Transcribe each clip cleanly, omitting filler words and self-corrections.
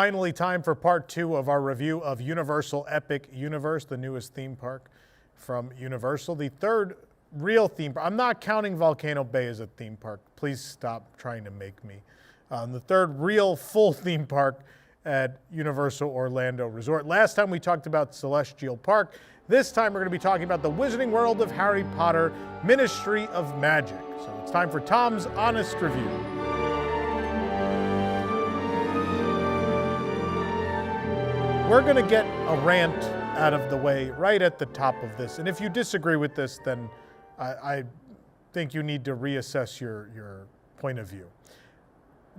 finally time for part 2 of our review of Universal Epic Universe, the newest theme park from Universal. The third real theme park. I'm not counting Volcano Bay as a theme park. Please stop trying to make me. The third real full theme park at Universal Orlando Resort. Last time we talked about Celestial Park. This time we're going to be talking about the Wizarding World of Harry Potter, Ministry of Magic. So it's time for Tom's Honest Review. We're going to get a rant out of the way right at the top of this. And if you disagree with this, then I think you need to reassess your point of view.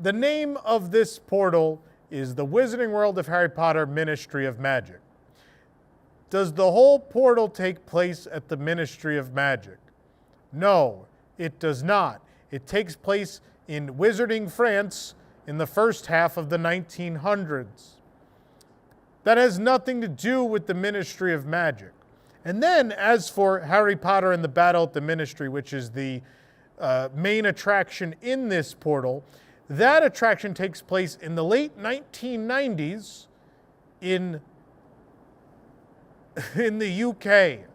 The name of this portal is the Wizarding World of Harry Potter, Ministry of Magic. Does the whole portal take place at the Ministry of Magic? No, it does not. It takes place in Wizarding France in the first half of the 1900s. That has nothing to do with the Ministry of Magic. And then, as for Harry Potter and the Battle at the Ministry, which is the main attraction in this portal, that attraction takes place in the late 1990s in the UK.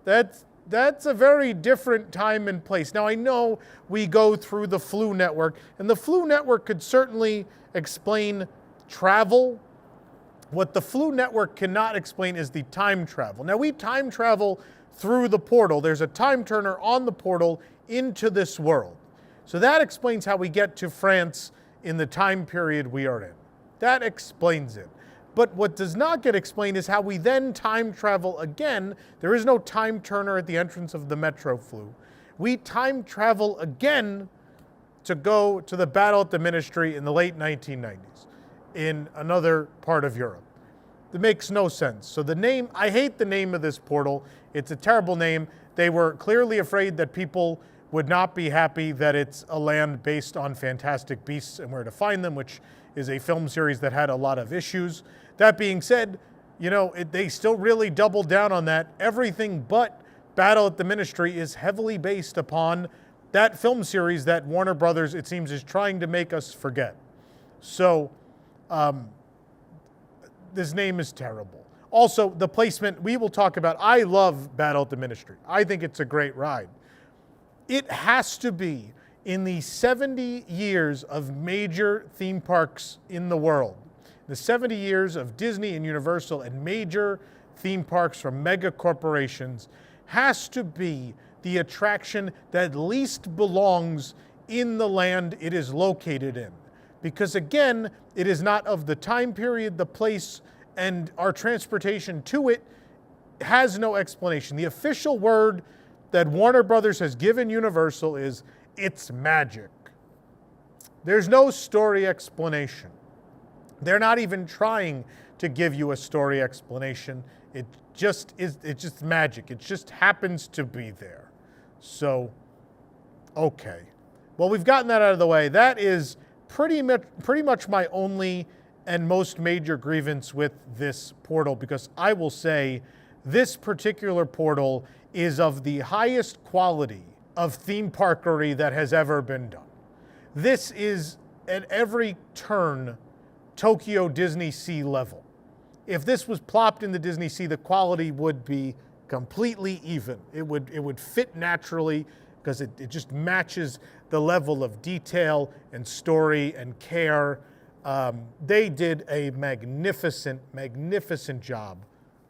That's a very different time and place. Now, I know we go through the Flu Network, and the Flu Network could certainly explain travel. What the Flu Network cannot explain is the time travel. Now, we time travel through the portal. There's a time turner on the portal into this world. So that explains how we get to France in the time period we are in. That explains it. But what does not get explained is how we then time travel again. There is no time turner at the entrance of the Metro Flu. We time travel again to go to the Battle at the Ministry in the late 1990s in another part of Europe. It makes no sense. So the name, I hate the name of this portal. It's a terrible name. They were clearly afraid that people would not be happy that it's a land based on Fantastic Beasts and Where to Find Them, which is a film series that had a lot of issues. That being said, they still really doubled down on that. Everything but Battle at the Ministry is heavily based upon that film series that Warner Brothers, it seems, is trying to make us forget. So this name is terrible. Also, the placement, we will talk about. I love Battle at the Ministry. I think it's a great ride. It has to be in the 70 years of major theme parks in the world. The 70 years of Disney and Universal and major theme parks from mega corporations has to be the attraction that least belongs in the land it is located in. Because again, it is not of the time period, the place, and our transportation to it has no explanation. The official word that Warner Brothers has given Universal is, it's magic. There's no story explanation. They're not even trying to give you a story explanation. It's just magic. It just happens to be there. So, okay. Well, we've gotten that out of the way. That is pretty much my only and most major grievance with this portal, because I will say this particular portal is of the highest quality of theme parkery that has ever been done. This is at every turn Tokyo Disney Sea level. If this was plopped in the Disney Sea, the quality would be completely even. It would fit naturally because it just matches the level of detail and story and care. They did a magnificent job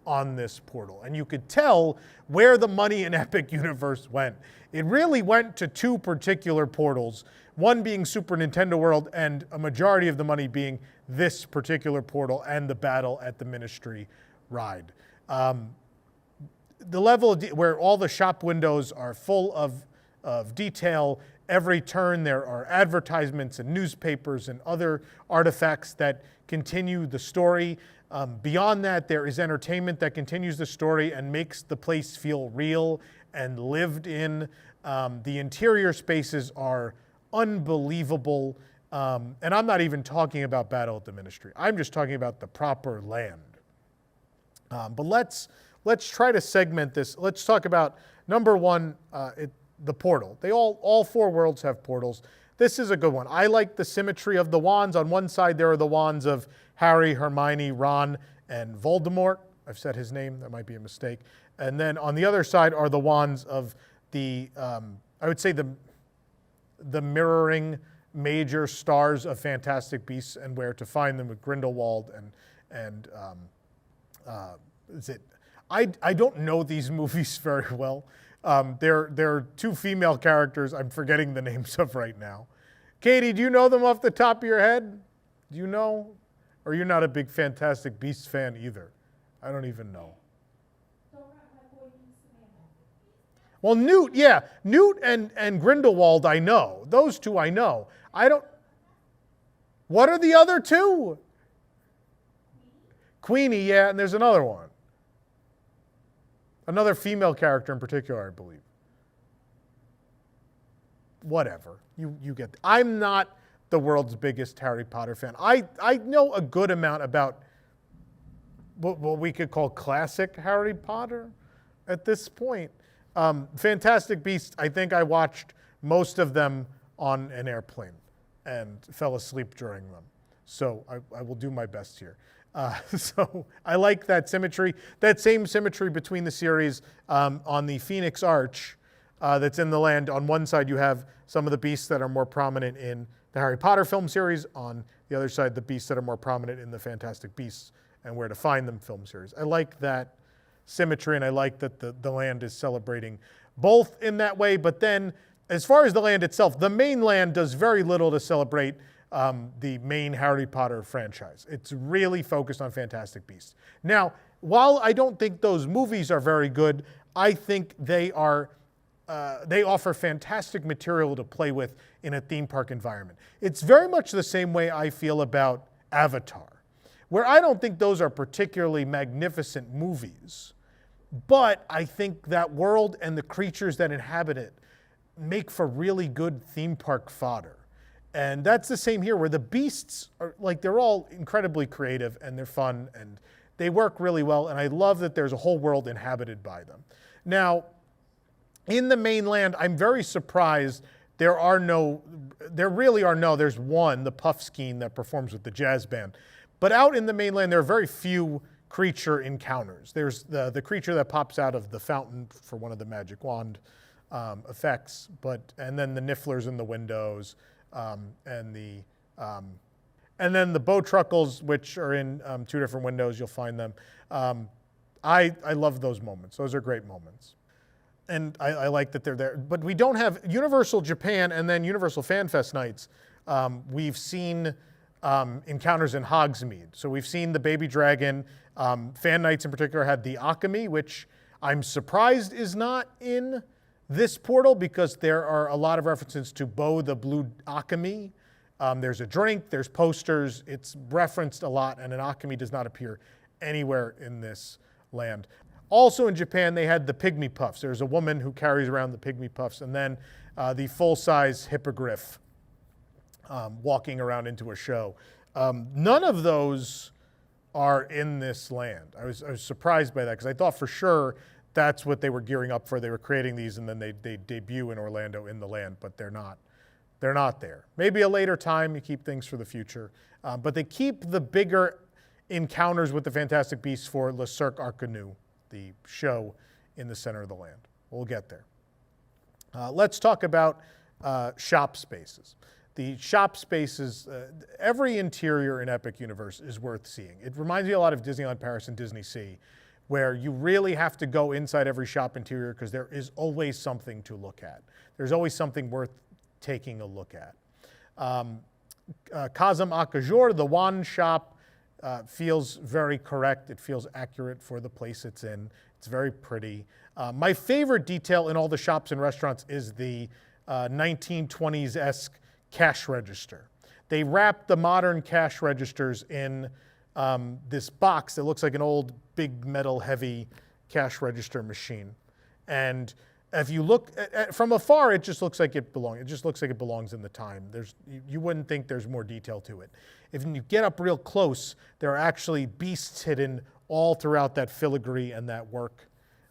on this portal. And you could tell where the money in Epic Universe went. It really went to two particular portals, one being Super Nintendo World and a majority of the money being this particular portal and the Battle at the Ministry ride. The level where all the shop windows are full of detail. Every turn there are advertisements and newspapers and other artifacts that continue the story. Beyond that, there is entertainment that continues the story and makes the place feel real and lived in. The interior spaces are unbelievable. And I'm not even talking about Battle at the Ministry. I'm just talking about the proper land. But let's try to segment this. Let's talk about, number one, the portal. All four worlds have portals. this is a good one. I like the symmetry of the wands. On one side, there are the wands of Harry, Hermione, Ron, and Voldemort. I've said his name. That might be a mistake. And then on the other side are the wands of the, I would say the mirroring major stars of Fantastic Beasts and Where to Find Them with Grindelwald and is it? I don't know these movies very well. There are two female characters I'm forgetting the names of right now. Katie, do you know them off the top of your head? Do you know? Or you're not a big Fantastic Beasts fan either? I don't even know. Well, Newt, yeah. Newt and Grindelwald I know. Those two I know. I don't... What are the other two? Queenie, yeah, and there's another one. Another female character in particular, I believe. Whatever. You get... I'm not the world's biggest Harry Potter fan. I know a good amount about what we could call classic Harry Potter at this point. Fantastic Beasts, I think I watched most of them on an airplane and fell asleep during them. So I will do my best here. So I like that symmetry. That same symmetry between the series on the Phoenix Arch that's in the land. On one side you have some of the beasts that are more prominent in the Harry Potter film series. On the other side, the beasts that are more prominent in the Fantastic Beasts and Where to Find Them film series. I like that symmetry, and I like that the land is celebrating both in that way. But then, as far as the land itself, the main land does very little to celebrate the main Harry Potter franchise. It's really focused on Fantastic Beasts. Now, while I don't think those movies are very good, I think they offer fantastic material to play with in a theme park environment. It's very much the same way I feel about Avatar, where I don't think those are particularly magnificent movies, but I think that world and the creatures that inhabit it make for really good theme park fodder. And that's the same here, where the beasts are like, they're all incredibly creative and they're fun and they work really well. And I love that there's a whole world inhabited by them. Now, in the mainland, I'm very surprised there's one, the Puffskein, that performs with the jazz band. But out in the mainland, there are very few creature encounters. There's the creature that pops out of the fountain for one of the magic wand effects, and then the nifflers in the windows, and then the bowtruckles, which are in two different windows. You'll find them. I love those moments. Those are great moments. And I like that they're there. But we don't have Universal Japan and then Universal Fan Fest nights. We've seen encounters in Hogsmeade. So we've seen the Baby Dragon. Fan nights in particular had the Akami, which I'm surprised is not in this portal because there are a lot of references to Bo the Blue Akami. There's a drink, there's posters. It's referenced a lot, and an Akami does not appear anywhere in this land. Also in Japan, they had the Pygmy Puffs. There's a woman who carries around the Pygmy Puffs, and then the full-size hippogriff walking around into a show. None of those are in this land. I was surprised by that because I thought for sure that's what they were gearing up for. They were creating these and then they debut in Orlando in the land, but they're not. They're not there. Maybe a later time, you keep things for the future. But they keep the bigger encounters with the Fantastic Beasts for Le Cirque Arcanus, the show in the center of the land. We'll get there. Let's talk about shop spaces. The shop spaces, every interior in Epic Universe is worth seeing. It reminds me a lot of Disneyland Paris and Disney Sea, where you really have to go inside every shop interior because there is always something to look at. There's always something worth taking a look at. Kazam Akajor, the wand shop, feels very correct. It feels accurate for the place it's in. It's very pretty. My favorite detail in all the shops and restaurants is the 1920s-esque cash register. They wrap the modern cash registers in this box that looks like an old, big, metal, heavy cash register machine. And if you look from afar, it just looks like it belongs. It just looks like it belongs in the time. You wouldn't think there's more detail to it. If you get up real close, there are actually beasts hidden all throughout that filigree and that work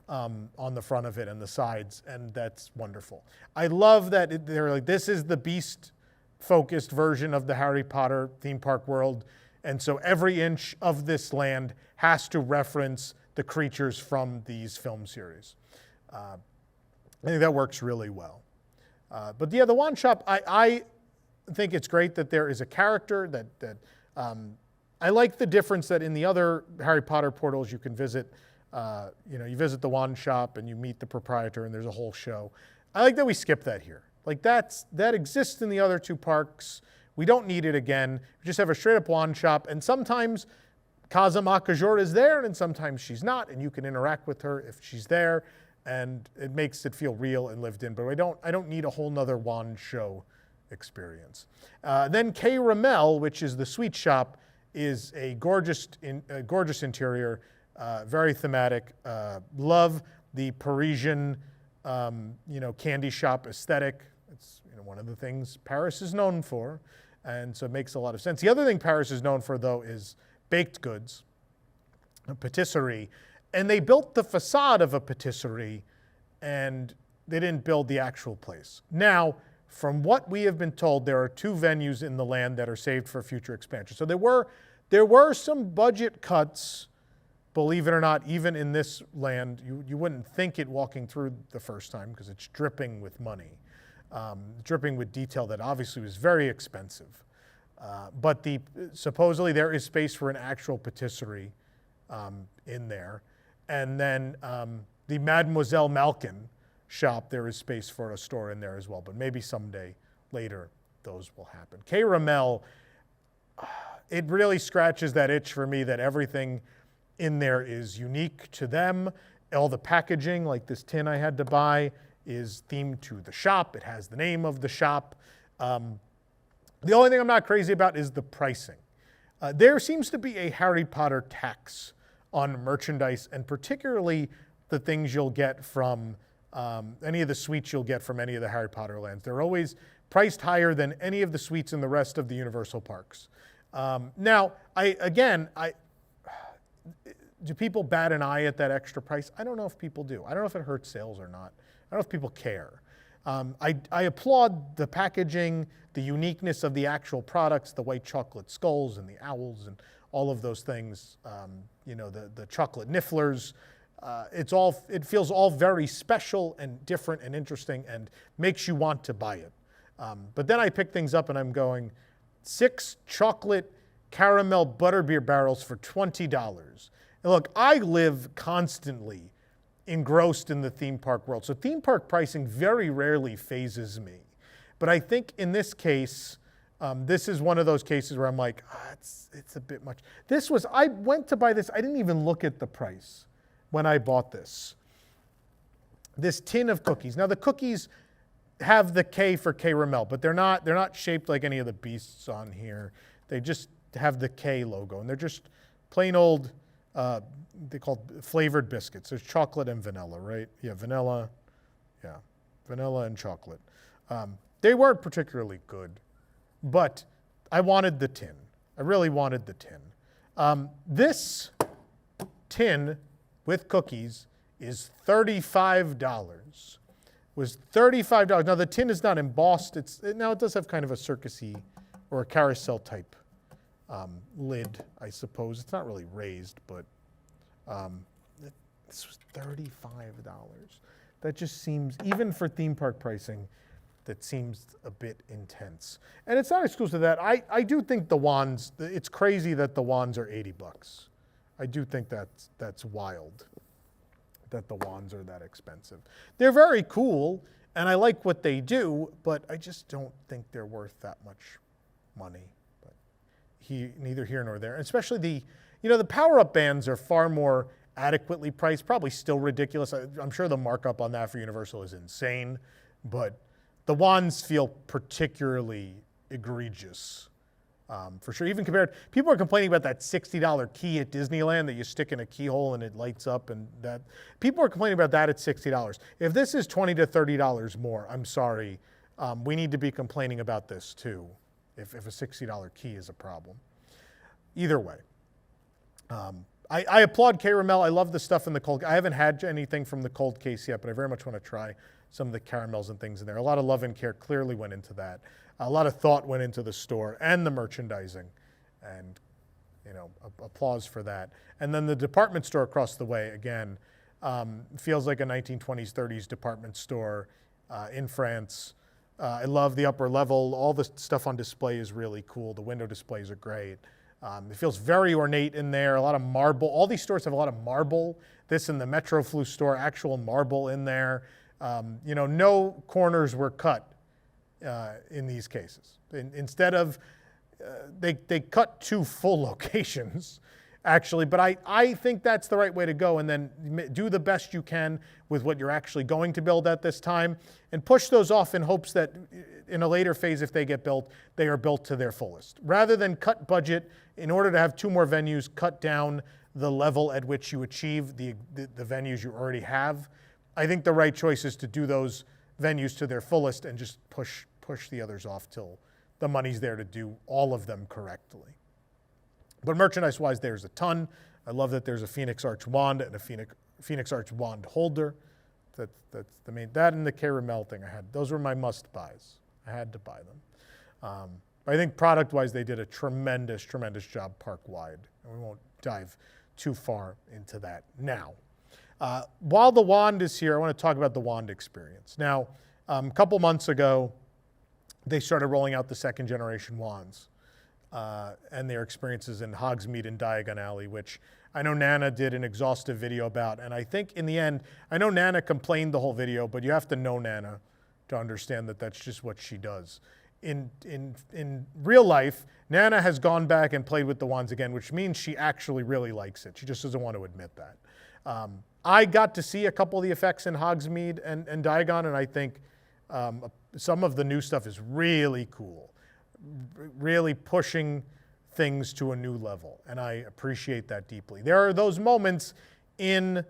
on the front of it and the sides, and that's wonderful. I love that they're like, this is the beast focused version of the Harry Potter theme park world. And so every inch of this land has to reference the creatures from these film series. I think that works really well. But yeah, the wand shop, I think it's great that there is a character that I like the difference that in the other Harry Potter portals you can visit, you visit the wand shop and you meet the proprietor and there's a whole show. I like that we skip that here. Like that exists in the other two parks. We don't need it again. We just have a straight up wand shop, and sometimes Casa Makajora is there and sometimes she's not, and you can interact with her if she's there, and it makes it feel real and lived in. But I don't need a whole nother wand show experience. Then K. Ramel, which is the sweet shop, is a gorgeous interior, very thematic. Love the Parisian, candy shop aesthetic. It's one of the things Paris is known for, and so it makes a lot of sense. The other thing Paris is known for, though, is baked goods, a patisserie, and they built the facade of a patisserie, and they didn't build the actual place. Now, from what we have been told, there are 2 venues in the land that are saved for future expansion. So there were some budget cuts, believe it or not, even in this land. You wouldn't think it walking through the first time because it's dripping with money, dripping with detail that obviously was very expensive. But supposedly there is space for an actual patisserie in there. And then the Mademoiselle Malkin shop, there is space for a store in there as well, but maybe someday later those will happen. K. Ramel, it really scratches that itch for me that everything in there is unique to them. All the packaging, like this tin I had to buy, is themed to the shop. It has the name of the shop. The only thing I'm not crazy about is the pricing. There seems to be a Harry Potter tax on merchandise, and particularly the things you'll get from any of the suites you'll get from any of the Harry Potter lands. They're always priced higher than any of the suites in the rest of the Universal parks. Now, do people bat an eye at that extra price? I don't know if people do. I don't know if it hurts sales or not. I don't know if people care. I applaud the packaging, the uniqueness of the actual products, the white chocolate skulls and the owls and all of those things, the chocolate nifflers. It feels all very special and different and interesting and makes you want to buy it. But then I pick things up and I'm going, 6 chocolate caramel butterbeer barrels for $20. And look, I live constantly engrossed in the theme park world. So theme park pricing very rarely phases me. But I think in this case, this is one of those cases where I'm like, it's a bit much. I went to buy this, I didn't even look at the price when I bought this. This tin of cookies. Now the cookies have the K for K. Ramel, but they're not shaped like any of the beasts on here. They just have the K logo, and they're just plain old, they call flavored biscuits. There's chocolate and vanilla, right? Yeah, vanilla and chocolate. They weren't particularly good, but I wanted the tin. I really wanted the tin. This tin with cookies is $35. Was $35. Now the tin is not embossed. Now it does have kind of a circusy or a carousel type lid, I suppose. It's not really raised, but this was $35. That just seems, even for theme park pricing, that seems a bit intense. And it's not exclusive to that. I do think the wands, it's crazy that the wands are $80. I do think that's wild that the wands are that expensive. They're very cool, and I like what they do, but I just don't think they're worth that much money. But neither here nor there. And especially the power-up bands are far more adequately priced, probably still ridiculous. I'm sure the markup on that for Universal is insane, but the wands feel particularly egregious. For sure, even compared, people are complaining about that $60 key at Disneyland that you stick in a keyhole and it lights up, and that people are complaining about that at $60. If this is $20 to $30 more, I'm sorry, we need to be complaining about this too, if a $60 key is a problem. Either way, I applaud caramel. I love the stuff in the cold. I haven't had anything from the cold case yet, but I very much want to try some of the caramels and things in there. A lot of love and care clearly went into that. A lot of thought went into the store and the merchandising, and applause for that. And then the department store across the way, again, feels like a 1920s, 30s department store in France. I love the upper level. All the stuff on display is really cool. The window displays are great. It feels very ornate in there. A lot of marble. All these stores have a lot of marble. This in the Metroflux store, actual marble in there. No corners were cut in these cases. Instead of, they cut 2 full locations, actually, but I think that's the right way to go, and then do the best you can with what you're actually going to build at this time, and push those off in hopes that in a later phase, if they get built, they are built to their fullest. Rather than cut budget in order to have 2 more venues, cut down the level at which you achieve the venues you already have. I think the right choice is to do those venues to their fullest and just push the others off till the money's there to do all of them correctly. But merchandise-wise, there's a ton. I love that there's a Phoenix Arch wand and a Phoenix Arch wand holder. That's the main. That and the caramel thing I had. Those were my must-buys. I had to buy them. But I think product-wise, they did a tremendous, tremendous job park-wide. And we won't dive too far into that now. While the wand is here, I want to talk about the wand experience. Now, a couple months ago, they started rolling out the 2nd generation wands and their experiences in Hogsmeade and Diagon Alley, which I know Nana did an exhaustive video about. And I think in the end, I know Nana complained the whole video, but you have to know Nana to understand that that's just what she does. In real life, Nana has gone back and played with the wands again, which means she actually really likes it. She just doesn't want to admit that. I got to see a couple of the effects in Hogsmeade and Diagon, and I think some of the new stuff is really cool, really pushing things to a new level, and I appreciate that deeply. There are those moments in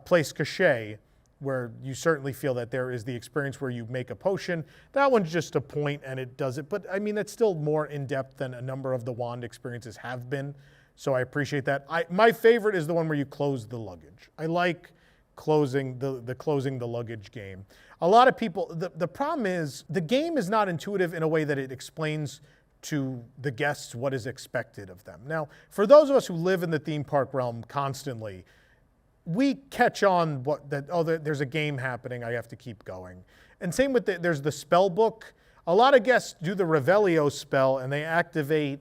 Place Cachet where you certainly feel that there is the experience where you make a potion. That one's just a point and it does it, but I mean, that's still more in-depth than a number of the wand experiences have been, so I appreciate that. My favorite is the one where you close the luggage. I like closing the luggage game. A lot of people, the problem is the game is not intuitive in a way that it explains to the guests what is expected of them. Now, for those of us who live in the theme park realm constantly, we catch on there's a game happening, I have to keep going. And same with there's the spell book. A lot of guests do the Revelio spell and they activate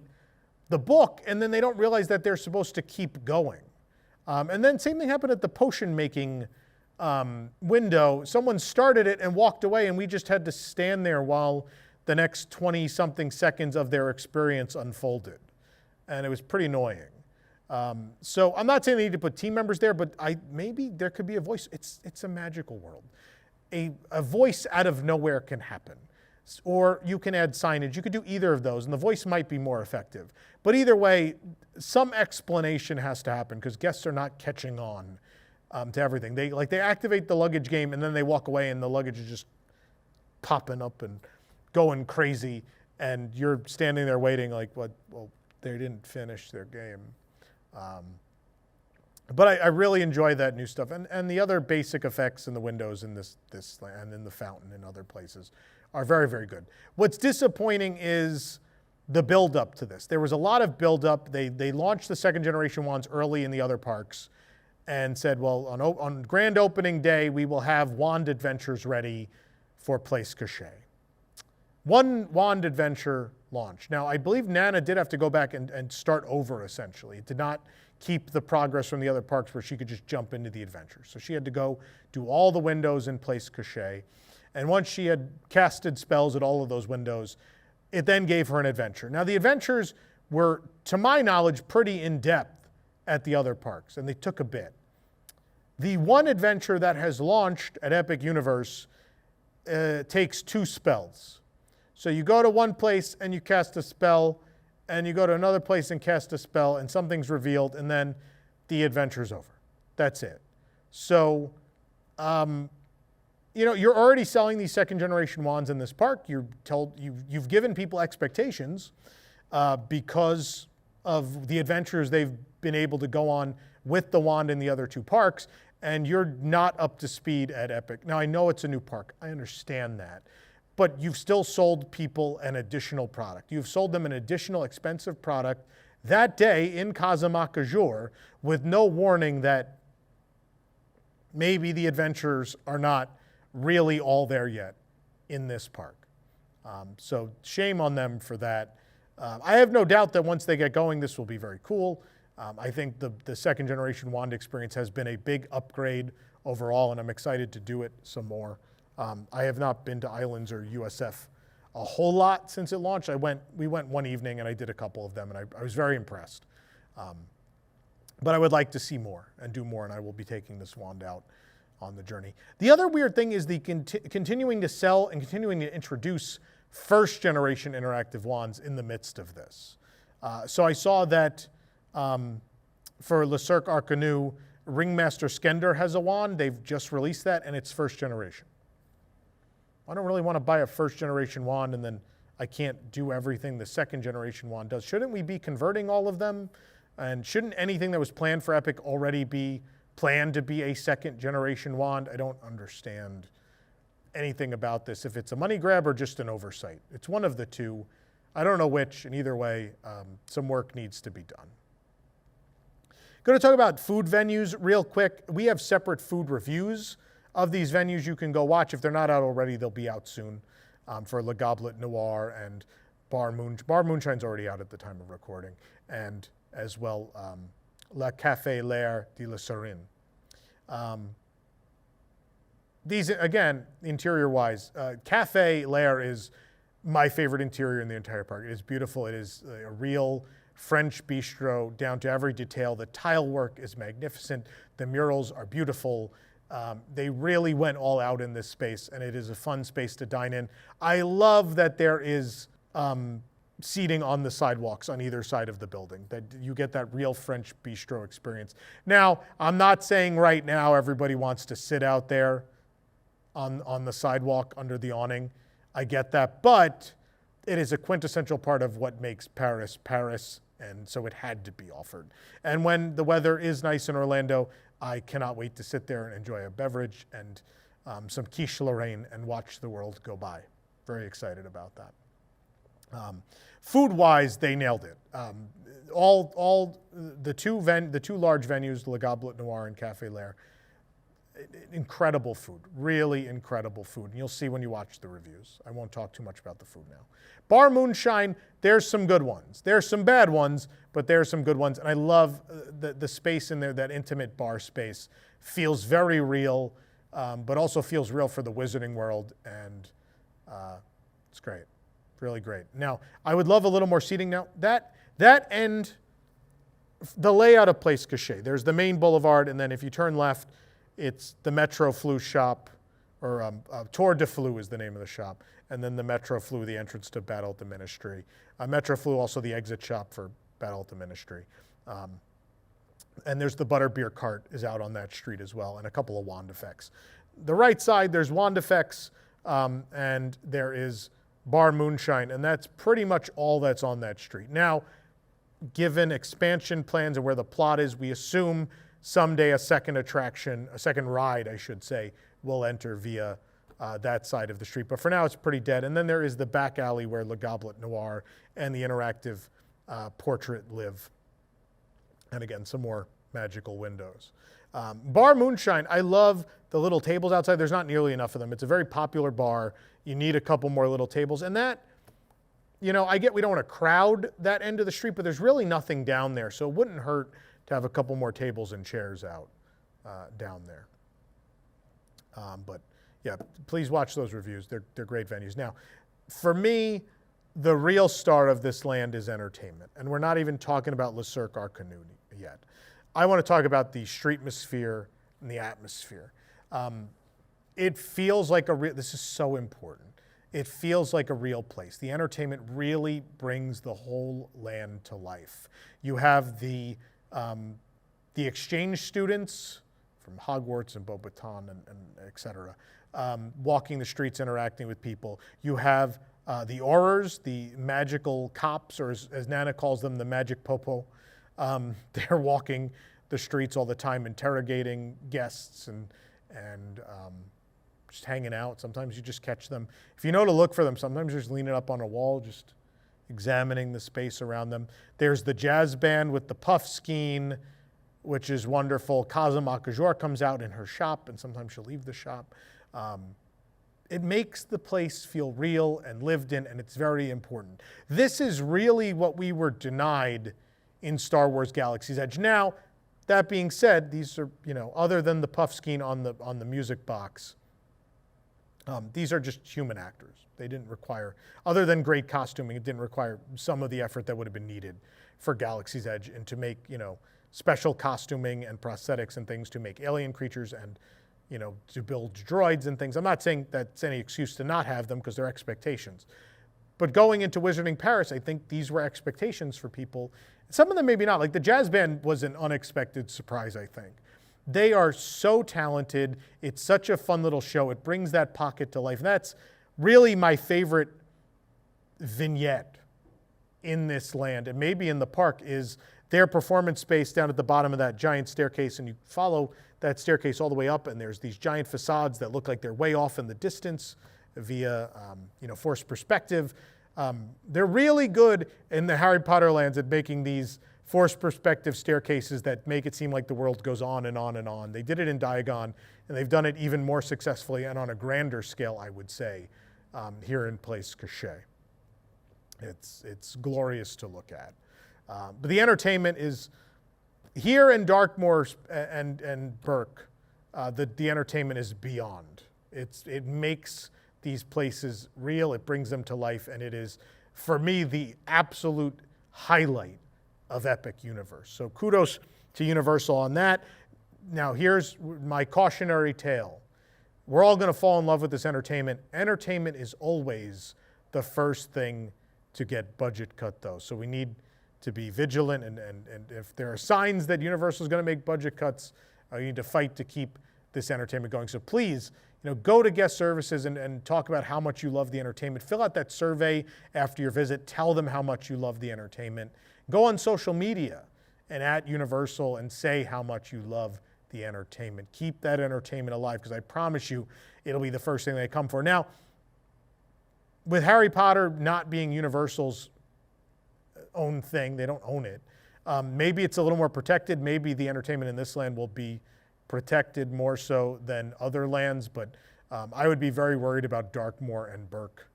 the book and then they don't realize that they're supposed to keep going. And then same thing happened at the potion making window. Someone started it and walked away and we just had to stand there while the next 20-something seconds of their experience unfolded. And it was pretty annoying. So I'm not saying they need to put team members there, but maybe there could be a voice. It's a magical world. A voice out of nowhere can happen. Or you can add signage. You could do either of those, and the voice might be more effective. But either way, some explanation has to happen because guests are not catching on to everything. They activate the luggage game, and then they walk away, and the luggage is just popping up and going crazy, and you're standing there waiting like, what? Well, they didn't finish their game. But I really enjoy that new stuff. And the other basic effects in the windows in this and in the fountain and other places are very, very good. What's disappointing is the build-up to this. There was a lot of build-up. They launched the 2nd generation wands early in the other parks and said, well, on grand opening day, we will have wand adventures ready for Place Cachet. One wand adventure launched. Now, I believe Nana did have to go back and start over, essentially. It did not keep the progress from the other parks where she could just jump into the adventure. So she had to go do all the windows in Place Cachet. And once she had casted spells at all of those windows, it then gave her an adventure. Now, the adventures were, to my knowledge, pretty in-depth at the other parks, and they took a bit. The one adventure that has launched at Epic Universe takes 2 spells. So you go to one place and you cast a spell, and you go to another place and cast a spell, and something's revealed, and then the adventure's over. That's it. So, you're already selling these 2nd generation wands in this park. You've given people expectations because of the adventures they've been able to go on with the wand in the other two parks, and you're not up to speed at Epic. Now, I know it's a new park. I understand that. But you've still sold people an additional product. You've sold them an additional expensive product that day in Casamance Jour with no warning that maybe the adventures are not really all there yet in this park. So shame on them for that. I have no doubt that once they get going, this will be very cool. I think the second generation wand experience has been a big upgrade overall, and I'm excited to do it some more. I have not been to Islands or USF a whole lot since it launched. We went one evening and I did a couple of them, and I was very impressed. But I would like to see more and do more, and I will be taking this wand out on the journey. The other weird thing is the continuing to sell and continuing to introduce first generation interactive wands in the midst of this. So I saw that for Le Cirque Arcanus, Ringmaster Skender has a wand. They've just released that, and it's first generation. I don't really want to buy a first generation wand and then I can't do everything the second generation wand does. Shouldn't we be converting all of them? And shouldn't anything that was planned for Epic already be planned to be a second generation wand? I don't understand anything about this, if it's a money grab or just an oversight. It's one of the two. I don't know which, and either way, some work needs to be done. Going to talk about food venues real quick. We have separate food reviews of these venues you can go watch. If they're not out already, they'll be out soon for Le Goblet Noir and Bar Moonshine. Bar Moonshine's already out at the time of recording, and as well La Café L'air de la Serine. These, again, interior-wise, Café L'air is my favorite interior in the entire park. It is beautiful. It is a real French bistro down to every detail. The tile work is magnificent. The murals are beautiful. They really went all out in this space, and it is a fun space to dine in. I love that there is seating on the sidewalks on either side of the building, that you get that real French bistro experience. Now, I'm not saying right now everybody wants to sit out there on the sidewalk under the awning. I get that, but it is a quintessential part of what makes Paris, Paris, and so it had to be offered. And when the weather is nice in Orlando, I cannot wait to sit there and enjoy a beverage and some quiche Lorraine and watch the world go by. Very excited about that. Food-wise, they nailed it. All the two large venues, Le Goblet Noir and Café L'air, incredible food, really incredible food. And you'll see when you watch the reviews. I won't talk too much about the food now. Bar Moonshine, there's some good ones. There's some bad ones, but there's some good ones. And I love the space in there, that intimate bar space. Feels very real, but also feels real for the Wizarding World. And it's great, really great. Now, I would love a little more seating now. That end, the layout of Place Cachet. There's the main boulevard, and then if you turn left, it's the Metro Flou shop, or Tour de Flou is the name of the shop, and then the Metro Flou, the entrance to Battle at the Ministry. Metro Flou, also the exit shop for Battle at the Ministry. And there's the Butterbeer cart is out on that street as well, and a couple of wand effects. The right side, there's wand effects, and there is Bar Moonshine, and that's pretty much all that's on that street. Now, given expansion plans and where the plot is, we assume someday a second ride, I should say, will enter via that side of the street. But for now, it's pretty dead. And then there is the back alley where Le Goblet Noir and the interactive portrait live. And again, some more magical windows. Bar Moonshine, I love the little tables outside. There's not nearly enough of them. It's a very popular bar. You need a couple more little tables. And that, you know, I get we don't want to crowd that end of the street, but there's really nothing down there. So it wouldn't hurt to have a couple more tables and chairs out down there. But yeah, please watch those reviews. They're great venues. Now, for me, the real star of this land is entertainment. And we're not even talking about Le Cirque Arcanus yet. I want to talk about the Streemosphere and the atmosphere. It feels like this is so important. It feels like a real place. The entertainment really brings the whole land to life. You have the exchange students from Hogwarts and Beauxbaton and et cetera, walking the streets, interacting with people. You have the Aurors, the magical cops, or as Nana calls them, the magic popo. They're walking the streets all the time, interrogating guests and just hanging out. Sometimes you just catch them. If you know to look for them, sometimes you're just leaning up on a wall, just examining the space around them. There's the jazz band with the puff skiing, which is wonderful. Kazuma Akajor comes out in her shop, and sometimes she'll leave the shop. It makes the place feel real and lived in, and it's very important. This is really what we were denied in Star Wars Galaxy's Edge. Now, that being said, these are, other than the puff skiing on the music box, these are just human actors. They didn't require, other than great costuming, it didn't require some of the effort that would have been needed for Galaxy's Edge and to make, special costuming and prosthetics and things to make alien creatures and, to build droids and things. I'm not saying that's any excuse to not have them because they're expectations. But going into Wizarding Paris, I think these were expectations for people. Some of them maybe not. Like the jazz band was an unexpected surprise, I think. They are so talented. It's such a fun little show. It brings that pocket to life. And that's really my favorite vignette in this land, and maybe in the park, is their performance space down at the bottom of that giant staircase. And you follow that staircase all the way up, and there's these giant facades that look like they're way off in the distance via, forced perspective. They're really good in the Harry Potter lands at making these forced perspective staircases that make it seem like the world goes on and on and on. They did it in Diagon, and they've done it even more successfully and on a grander scale, I would say, here in Place Cachet. It's glorious to look at. But the entertainment is here in Darkmoor and Burke. The entertainment is beyond. It makes these places real. It brings them to life, and it is, for me, the absolute highlight of Epic Universe. So kudos to Universal on that. Now here's my cautionary tale. We're all going to fall in love with this entertainment. Entertainment is always the first thing to get budget cut, though. So we need to be vigilant, and if there are signs that Universal is going to make budget cuts, you need to fight to keep this entertainment going. So please, go to guest services and talk about how much you love the entertainment. Fill out that survey after your visit. Tell them how much you love the entertainment. Go on social media and at Universal and say how much you love the entertainment. Keep that entertainment alive, because I promise you it'll be the first thing they come for. Now, with Harry Potter not being Universal's own thing, they don't own it, maybe it's a little more protected. Maybe the entertainment in this land will be protected more so than other lands, but I would be very worried about Darkmoor and Burke,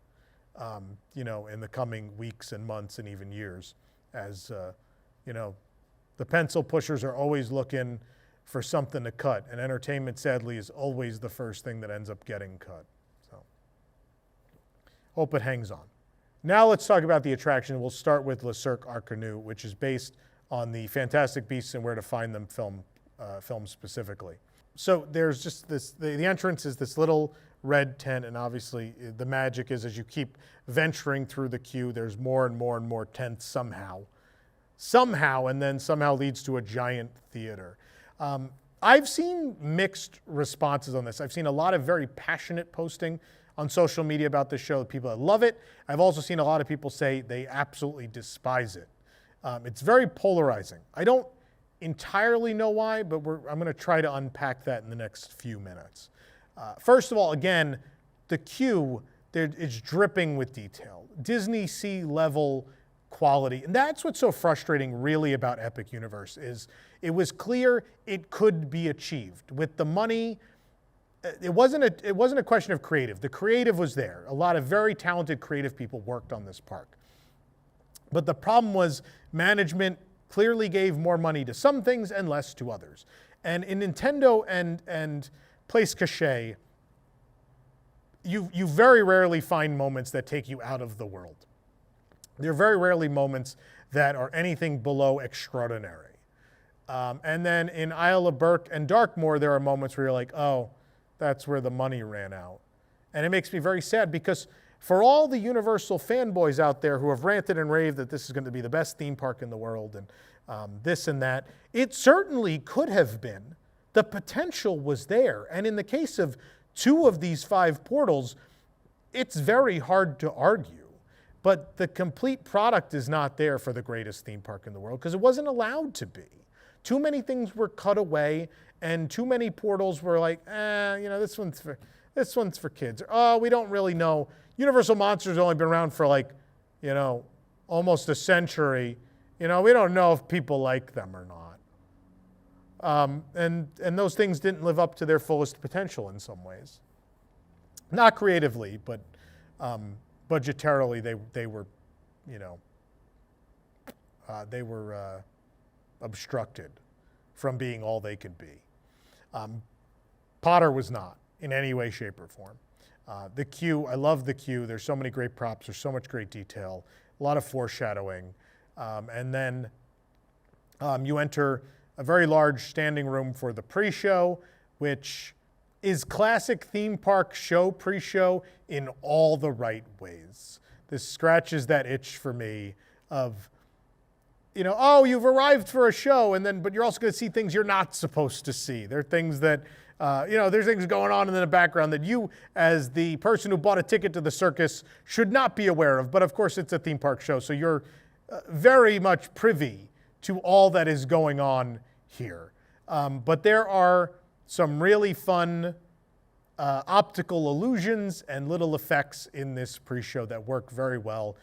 in the coming weeks and months and even years, as the pencil pushers are always looking for something to cut, and entertainment, sadly, is always the first thing that ends up getting cut. So hope it hangs on. Now let's talk about the attraction. We'll start with Le Cirque Arcanus, which is based on the Fantastic Beasts and Where to Find Them film specifically. So there's just this, the entrance is this little red tent, and obviously the magic is as you keep venturing through the queue, there's more and more and more tents somehow, and then somehow leads to a giant theater. I've seen mixed responses on this. I've seen a lot of very passionate posting on social media about this show. People that love it. I've also seen a lot of people say they absolutely despise it. It's very polarizing. I don't entirely know why, but I'm going to try to unpack that in the next few minutes. First of all, again, the queue, it's dripping with detail. Disney Sea level quality. And that's what's so frustrating really about Epic Universe, is it was clear it could be achieved. With the money, it wasn't a question of creative. The creative was there. A lot of very talented creative people worked on this park. But the problem was management clearly gave more money to some things and less to others. And in Nintendo and Place Cachet, you very rarely find moments that take you out of the world. There are very rarely moments that are anything below extraordinary. And then in Isle of Burke and Darkmoor, there are moments where you're like, oh, that's where the money ran out. And it makes me very sad, because for all the Universal fanboys out there who have ranted and raved that this is going to be the best theme park in the world and this and that, it certainly could have been. The potential was there. And in the case of 2 of these 5 portals, it's very hard to argue. But the complete product is not there for the greatest theme park in the world, because it wasn't allowed to be. too many things were cut away, and too many portals were like, this one's for kids. Oh, we don't really know. Universal Monsters only been around for almost a century. We don't know if people like them or not. And those things didn't live up to their fullest potential in some ways. Not creatively, but budgetarily, they were obstructed from being all they could be. Potter was not in any way, shape, or form. The queue, I love the queue. There's so many great props. There's so much great detail, a lot of foreshadowing. And then you enter a very large standing room for the pre-show, which is classic theme park show pre-show in all the right ways. This scratches that itch for me of, you've arrived for a show, but you're also going to see things you're not supposed to see. There are things that, there's things going on in the background that you, as the person who bought a ticket to the circus, should not be aware of. But of course, it's a theme park show, so you're very much privy to all that is going on here. But there are some really fun optical illusions and little effects in this pre-show that work very well,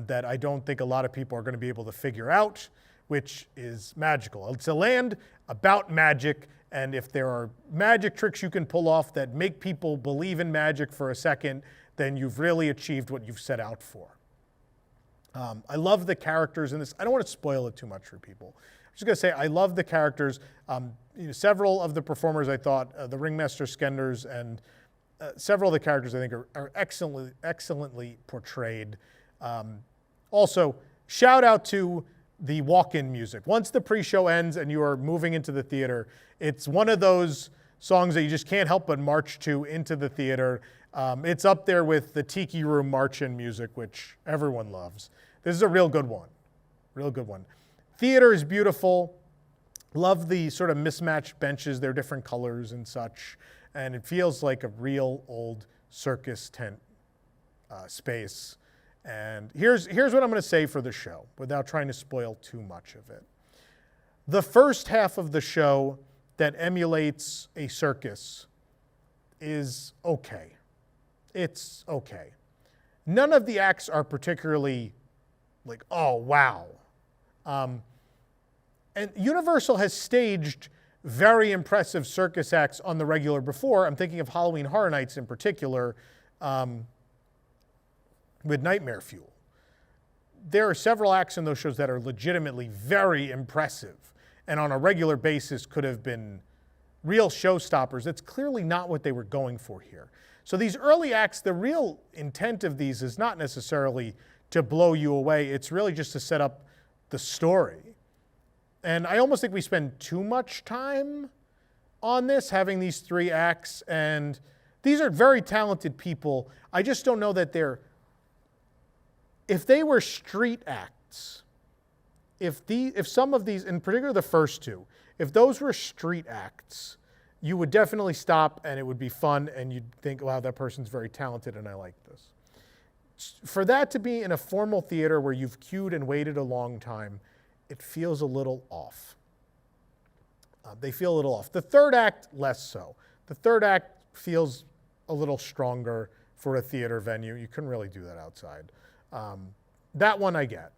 that I don't think a lot of people are going to be able to figure out, which is magical. It's a land about magic, and if there are magic tricks you can pull off that make people believe in magic for a second, then you've really achieved what you've set out for. I love the characters in this. I don't want to spoil it too much for people. I'm just going to say I love the characters. Several of the performers, I thought, the Ringmaster Skenders and several of the characters, I think, are excellently portrayed. Also, shout out to the walk-in music. Once the pre-show ends and you are moving into the theater, it's one of those songs that you just can't help but march to into the theater. It's up there with the Tiki Room march-in music, which everyone loves. This is a real good one. Theater is beautiful. Love the sort of mismatched benches. They're different colors and such. And it feels like a real old circus tent space. And here's what I'm going to say for the show without trying to spoil too much of it. The first half of the show that emulates a circus is okay. It's okay. None of the acts are particularly like, oh, wow. And Universal has staged very impressive circus acts on the regular before. I'm thinking of Halloween Horror Nights in particular, with Nightmare Fuel. There are several acts in those shows that are legitimately very impressive and on a regular basis could have been real showstoppers. That's clearly not what they were going for here. So these early acts, the real intent of these is not necessarily to blow you away. It's really just to set up the story. And I almost think we spend too much time on this, having these three acts. And these are very talented people. I just don't know that if they were street acts, if some of these, in particular the first two, if those were street acts, you would definitely stop and it would be fun and you'd think, wow, that person's very talented and I like this. For that to be in a formal theater where you've queued and waited a long time, it feels a little off. They feel a little off. The third act, less so. The third act feels a little stronger for a theater venue. You couldn't really do that outside. That one I get.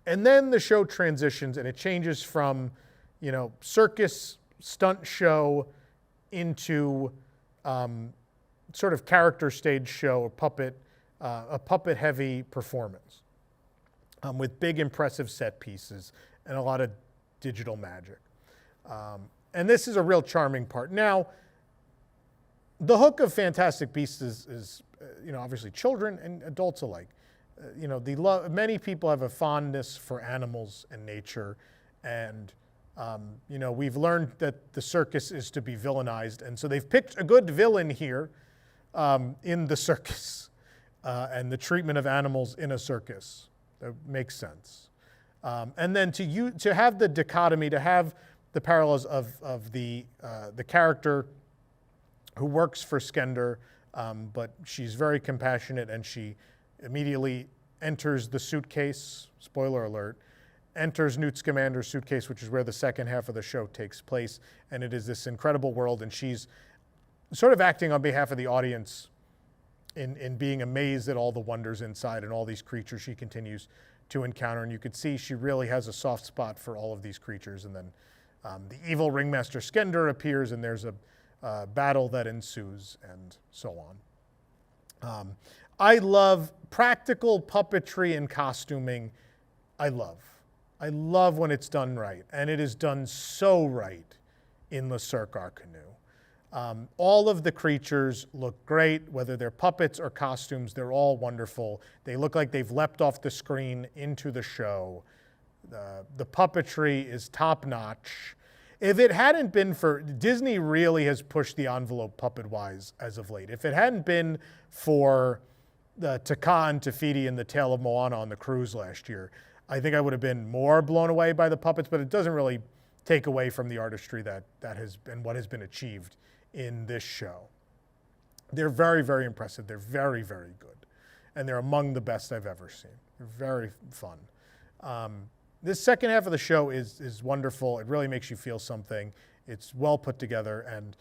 And then the show transitions and it changes from, circus stunt show into sort of character stage show, a puppet heavy performance with big impressive set pieces and a lot of digital magic. And this is a real charming part. Now, the hook of Fantastic Beasts is obviously children and adults alike. Many people have a fondness for animals and nature, and we've learned that the circus is to be villainized, and so they've picked a good villain here in the circus, and the treatment of animals in a circus. That makes sense. And then to have the dichotomy, to have the parallels of the character who works for Skender, but she's very compassionate and she immediately enters the suitcase, spoiler alert, enters Newt Scamander's suitcase, which is where the second half of the show takes place. And it is this incredible world, and she's sort of acting on behalf of the audience in being amazed at all the wonders inside and all these creatures she continues to encounter. And you could see she really has a soft spot for all of these creatures. And then the evil ringmaster Skender appears, and there's a battle that ensues, and so on. I love practical puppetry and costuming. I love when it's done right, and it is done so right in the Cirque Arcanus. All of the creatures look great, whether they're puppets or costumes, they're all wonderful. They look like they've leapt off the screen into the show. The puppetry is top-notch. If it hadn't been for, Disney really has pushed the envelope puppet-wise as of late. If it hadn't been for the Taka and Tafiti and the Tale of Moana on the cruise last year, I think I would have been more blown away by the puppets, but it doesn't really take away from the artistry that has been what has been achieved in this show. They're very, very impressive. They're very, very good. And they're among the best I've ever seen. They're very fun. This second half of the show is wonderful. It really makes you feel something. It's well put together. And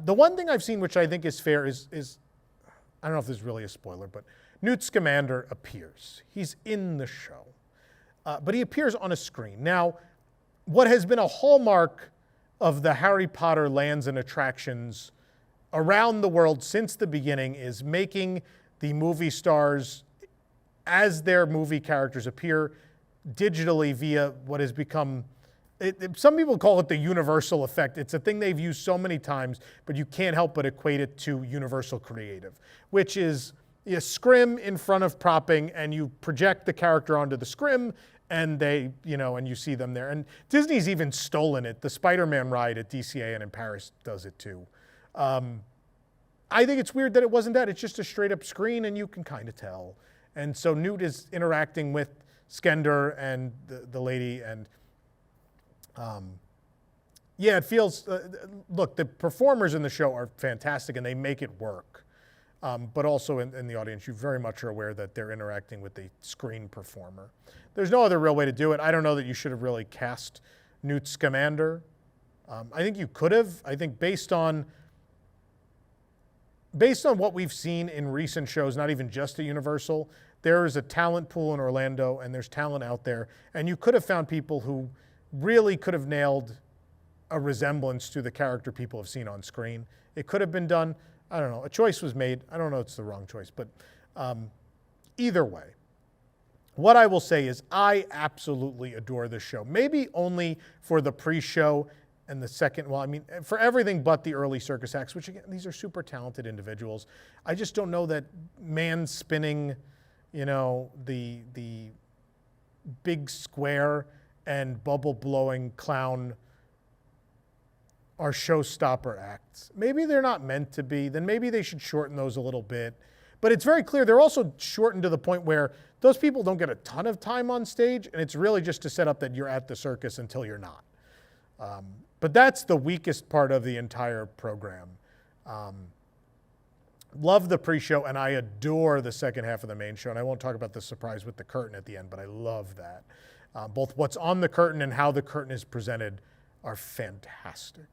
the one thing I've seen, which I think is fair, is I don't know if this is really a spoiler, but Newt Scamander appears. He's in the show. But he appears on a screen. Now, what has been a hallmark of the Harry Potter lands and attractions around the world since the beginning is making the movie stars, as their movie characters, appear digitally via what has become, some people call it the universal effect. It's a thing they've used so many times, but you can't help but equate it to Universal Creative, which is a scrim in front of propping, and you project the character onto the scrim, and they, and you see them there. And Disney's even stolen it. The Spider-Man ride at DCA and in Paris does it too. I think it's weird that it wasn't that. It's just a straight up screen, and you can kind of tell. And so Newt is interacting with Skender and the lady, and yeah, it feels, look, the performers in the show are fantastic, and they make it work. But also in the audience, you very much are aware that they're interacting with the screen performer. There's no other real way to do it. I don't know that you should have really cast Newt Scamander. I think you could have. I think based on what we've seen in recent shows, not even just at Universal, there is a talent pool in Orlando, and there's talent out there. And you could have found people who really could have nailed a resemblance to the character people have seen on screen. It could have been done. I don't know. A choice was made. I don't know if it's the wrong choice, but either way, what I will say is I absolutely adore this show. Maybe only for the pre-show and the second, well, I mean, for everything but the early circus acts, which again, these are super talented individuals. I just don't know that man spinning, the big square and bubble blowing clown are showstopper acts. Maybe they're not meant to be. Then maybe they should shorten those a little bit. But it's very clear they're also shortened to the point where those people don't get a ton of time on stage, and it's really just to set up that you're at the circus until you're not. But that's the weakest part of the entire program. Love the pre-show, and I adore the second half of the main show. And I won't talk about the surprise with the curtain at the end, but I love that. Both what's on the curtain and how the curtain is presented are fantastic.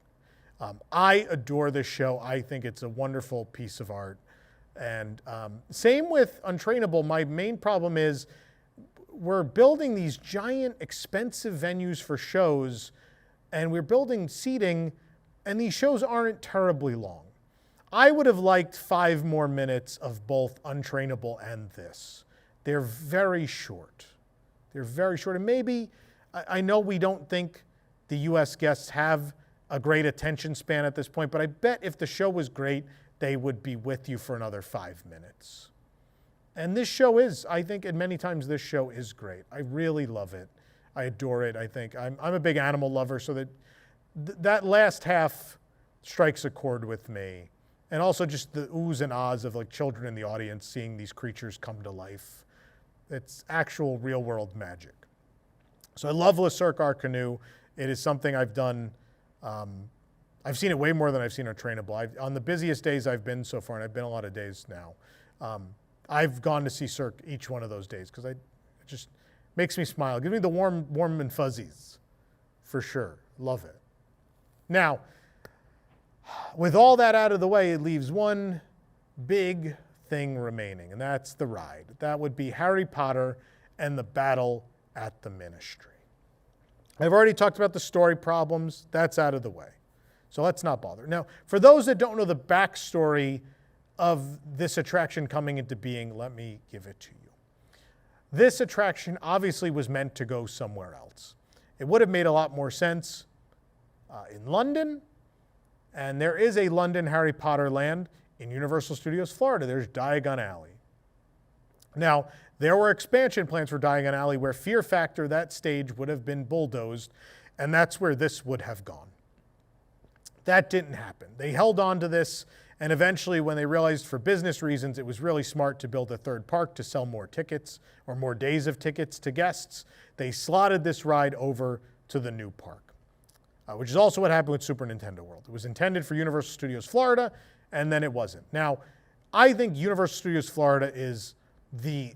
I adore this show. I think it's a wonderful piece of art. And same with Untrainable. My main problem is we're building these giant, expensive venues for shows, and we're building seating, and these shows aren't terribly long. I would have liked 5 more minutes of both Untrainable and this. They're very short. They're very short. And maybe, I know we don't think the US guests have a great attention span at this point, but I bet if the show was great, they would be with you for another 5 minutes. And this show is, I think, and many times this show is great. I really love it. I adore it. I think I'm a big animal lover, so that last half strikes a chord with me. And also just the oohs and ahs of like children in the audience seeing these creatures come to life. It's actual real world magic. So I love Le Cirque Arcanus. It is something I've done. I've seen it way more than I've seen Untrainable. On the busiest days I've been so far, and I've been a lot of days now, I've gone to see Cirque each one of those days because it just Makes me smile. Give me the warm and fuzzies, for sure. Love it. Now, with all that out of the way, it leaves one big thing remaining, and that's the ride. That would be Harry Potter and the Battle at the Ministry. I've already talked about the story problems. That's out of the way. So let's not bother. Now, for those that don't know the backstory of this attraction coming into being, let me give it to you. This attraction obviously was meant to go somewhere else. It would have made a lot more sense in London, and there is a London Harry Potter land in Universal Studios Florida. There's Diagon Alley. Now, there were expansion plans for Diagon Alley where Fear Factor, that stage, would have been bulldozed, and that's where this would have gone. That didn't happen. They held on to this, and eventually when they realized for business reasons it was really smart to build a third park to sell more tickets or more days of tickets to guests, they slotted this ride over to the new park, which is also what happened with Super Nintendo World. It was intended for Universal Studios Florida, and then it wasn't. Now, I think Universal Studios Florida is the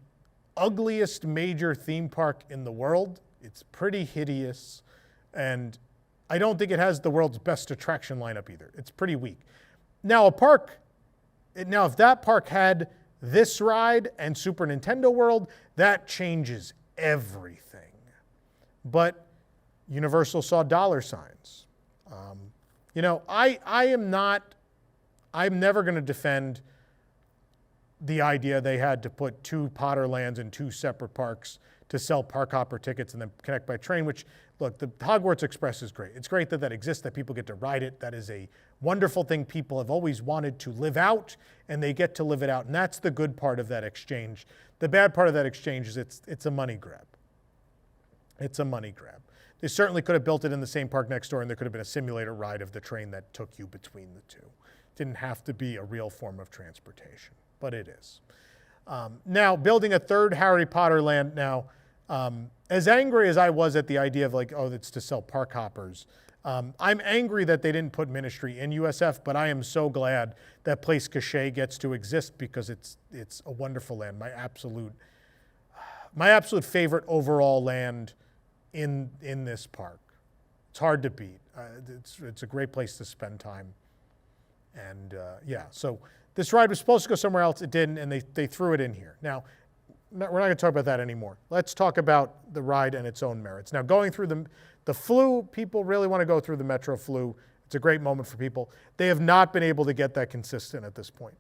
ugliest major theme park in the world. It's pretty hideous, and I don't think it has the world's best attraction lineup either. It's pretty weak. Now, if that park had this ride and Super Nintendo World, that changes everything. But Universal saw dollar signs. I'm never going to defend the idea they had to put two Potter lands in two separate parks to sell park hopper tickets and then connect by train, which, look, the Hogwarts Express is great. It's great that that exists, that people get to ride it. That is a wonderful thing people have always wanted to live out, and they get to live it out. And that's the good part of that exchange. The bad part of that exchange is it's a money grab. It's a money grab. They certainly could have built it in the same park next door, and there could have been a simulator ride of the train that took you between the two. It didn't have to be a real form of transportation, but it is. Now, building a third Harry Potter land now, as angry as I was at the idea of it's to sell park hoppers, I'm angry that they didn't put Ministry in USF, but I am so glad that Place Cachet gets to exist because it's a wonderful land. My absolute favorite overall land in this park. It's hard to beat. It's a great place to spend time. And so this ride was supposed to go somewhere else. It didn't, and they threw it in here. Now, we're not going to talk about that anymore. Let's talk about the ride and its own merits. Now, going through the Flu, people really want to go through the Metro Flu. It's a great moment for people. They have not been able to get that consistent at this point.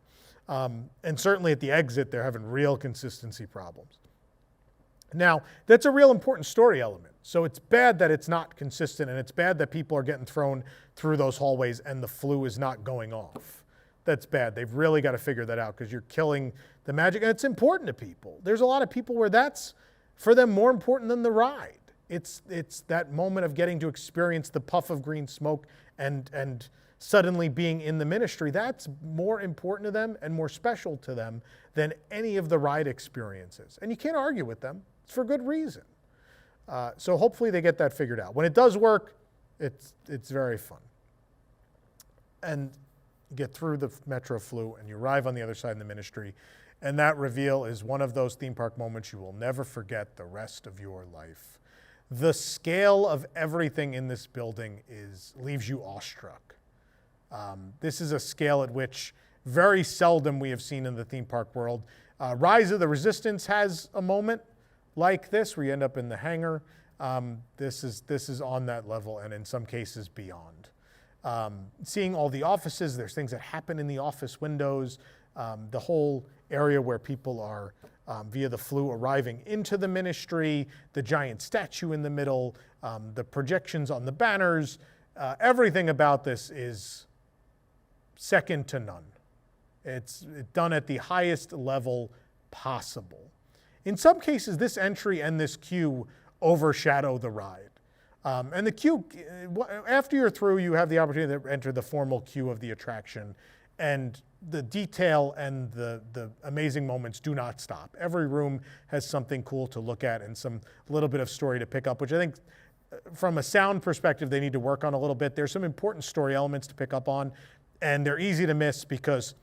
And certainly at the exit, they're having real consistency problems. Now, that's a real important story element. So it's bad that it's not consistent, and it's bad that people are getting thrown through those hallways and the Flu is not going off. That's bad. They've really got to figure that out because you're killing the magic. And it's important to people. There's a lot of people where that's, for them, more important than the ride. It's that moment of getting to experience the puff of green smoke and suddenly being in the Ministry. That's more important to them and more special to them than any of the ride experiences. And you can't argue with them. It's for good reason. So hopefully they get that figured out. When it does work, it's very fun. And you get through the Metro Flu and you arrive on the other side of the Ministry, and that reveal is one of those theme park moments you will never forget the rest of your life. The scale of everything in this building leaves you awestruck. This is a scale at which very seldom we have seen in the theme park world. Rise of the Resistance has a moment like this where you end up in the hangar. This is on that level, and in some cases beyond. Seeing all the offices, there's things that happen in the office windows, the whole area where people are, via the Flu, arriving into the Ministry, the giant statue in the middle, the projections on the banners, everything about this is second to none. It's done at the highest level possible. In some cases, this entry and this queue overshadow the ride. And the queue, after you're through, you have the opportunity to enter the formal queue of the attraction. And the detail and the amazing moments do not stop. Every room has something cool to look at and some little bit of story to pick up, which I think from a sound perspective, they need to work on a little bit. There's some important story elements to pick up on, and they're easy to miss because,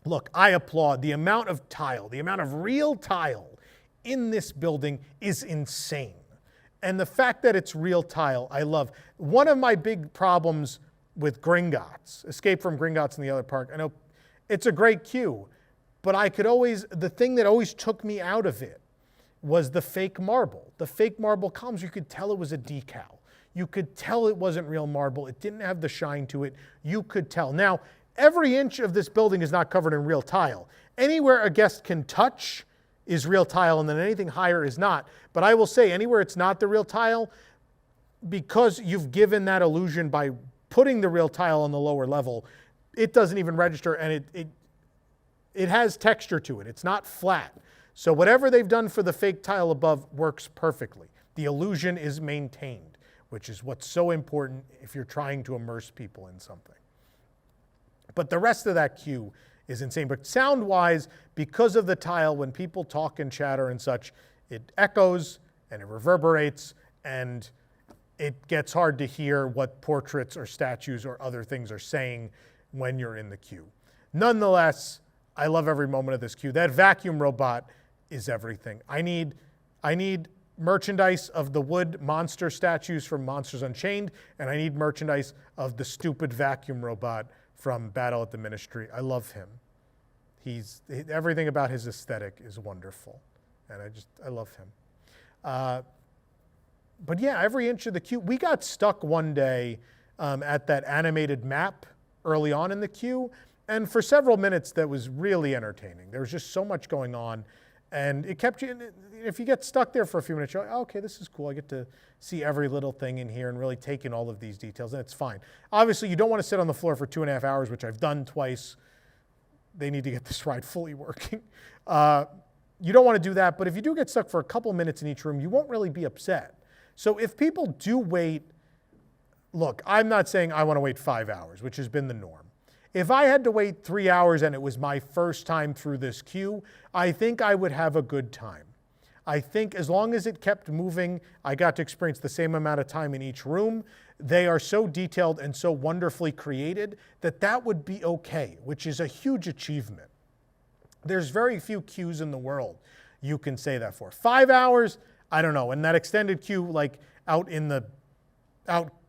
look, I applaud the amount of tile, the amount of real tile in this building is insane. And the fact that it's real tile, I love. One of my big problems with Gringotts, Escape from Gringotts in the other park, I know it's a great queue, but the thing that always took me out of it was the fake marble. The fake marble columns, you could tell it was a decal. You could tell it wasn't real marble. It didn't have the shine to it. You could tell. Now, every inch of this building is not covered in real tile. Anywhere a guest can touch is real tile, and then anything higher is not. But I will say, anywhere it's not the real tile, because you've given that illusion by putting the real tile on the lower level, it doesn't even register, and it has texture to it. It's not flat. So whatever they've done for the fake tile above works perfectly. The illusion is maintained, which is what's so important if you're trying to immerse people in something. But the rest of that queue is insane. But sound-wise, because of the tile, when people talk and chatter and such, it echoes and it reverberates, and it gets hard to hear what portraits or statues or other things are saying when you're in the queue. Nonetheless, I love every moment of this queue. That vacuum robot is everything. I need merchandise of the wood monster statues from Monsters Unchained, and I need merchandise of the stupid vacuum robot from Battle at the Ministry. I love him. Everything about his aesthetic is wonderful, and I love him. But yeah, every inch of the queue. We got stuck one day at that animated map early on in the queue, and for several minutes that was really entertaining. There was just so much going on, and it kept you. If you get stuck there for a few minutes, you're like, oh, okay, this is cool. I get to see every little thing in here and really take in all of these details, and it's fine. Obviously, you don't want to sit on the floor for 2.5 hours, which I've done twice. They need to get this ride fully working. You don't want to do that, but if you do get stuck for a couple minutes in each room, you won't really be upset. So if people do wait, look, I'm not saying I want to wait 5 hours, which has been the norm. If I had to wait 3 hours and it was my first time through this queue, I think I would have a good time. I think as long as it kept moving, I got to experience the same amount of time in each room. They are so detailed and so wonderfully created that would be okay, which is a huge achievement. There's very few queues in the world you can say that for. 5 hours, I don't know. And that extended queue, like out